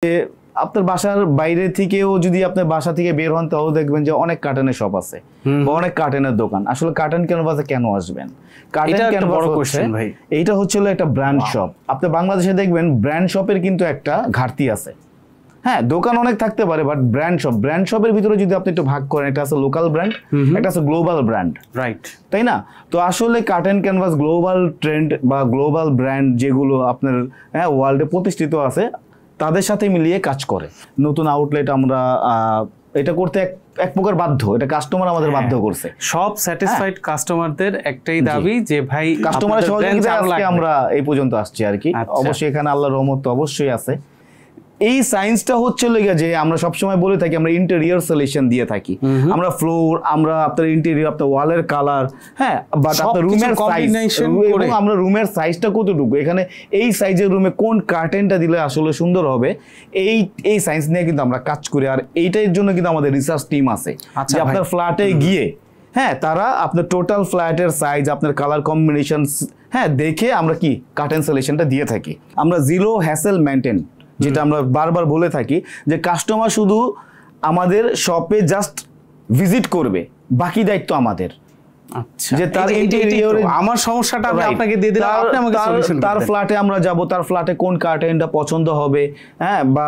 আপনার বাসার বাইরে থেকেও যদি আপনার বাসা থেকে বের হন তাও দেখবেন যে অনেক কার্টনের শপ আছে বা অনেক কার্টনের দোকান। আসলে কার্টন ক্যানভাসে কেন আসবেন? কার্টন ক্যানভাস ভাই এইটা হচ্ছিল একটা ব্র্যান্ড শপ। আপনি বাংলাদেশে দেখবেন ব্র্যান্ড শপের কিন্তু একটা ঘাটতি আছে। হ্যাঁ, দোকান অনেক থাকতে পারে বাট ব্র্যান্ড শপের ভিতরে যদি আপনি একটু ভাগ করেন, একটা আছে লোকাল ব্র্যান্ড, একটা আছে গ্লোবাল ব্র্যান্ড, রাইট? তাই না? তো আসলে কার্টন ক্যানভাস গ্লোবাল ট্রেন্ড বা গ্লোবাল ব্র্যান্ড যেগুলো আপনার ওয়ার্ল্ডে প্রতিষ্ঠিত আছে তাদের সাথে মিলিয়ে কাজ করে। নতুন আউটলেট আমরা এটা করতে এক প্রকার বাধ্য, এটা কাস্টমার আমাদের বাধ্য করছে। সব স্যাটিসফাইড কাস্টমারদের একটাই দাবি যে ভাই কাস্টমারের সহযোগিতায় আজকে আমরা এই পর্যন্ত আসছি আর কি। অবশ্যই এখানে আল্লাহর রহমত তো অবশ্যই আছে। এই সায়েন্সটা হচ্ছে লেগে যে আমরা সবসময় বলে থাকি আমরা ইন্টেরিয়র সলিউশন দিয়ে থাকি। আমরা ফ্লোর, আমরা আপনার ইন্টেরিয়র, আপনার ওয়ালের কালার, হ্যাঁ, বাট আপনার রুমের সাইজ, এবং আমরা রুমের সাইজটা কতটুকু, এখানে এই সাইজের রুমে কোন কার্টেনটা দিলে আসলে সুন্দর হবে, এই সায়েন্স নিয়ে কিন্তু আমরা কাজ করি। আর এইটার জন্য কিন্তু আমাদের রিসার্চ টিম আছে যে আপনার ফ্ল্যাটে গিয়ে তারা আপনার টোটাল ফ্ল্যাটের সাইজ, আপনার কালার কম্বিনেশন দেখে আমরা কি কার্টেন সলিউশনটা দিয়ে থাকি। আমরা জিরো হ্যাসেল মেইনটেইন, যেটা আমরা বারবার বলে থাকি যে কাস্টমার শুধু আমাদের শপে জাস্ট ভিজিট করবে, বাকি দায়িত্ব আমাদের। আচ্ছা, যে তার ইন্টেরিয়রে আমার সমস্যাটা আমি আপনাকে দিয়ে দিলাম, আপনি আমাকে সলিউশন, তার ফ্ল্যাটে আমরা যাব, তার ফ্ল্যাটে কোন কার্টেনটা পছন্দ হবে, বা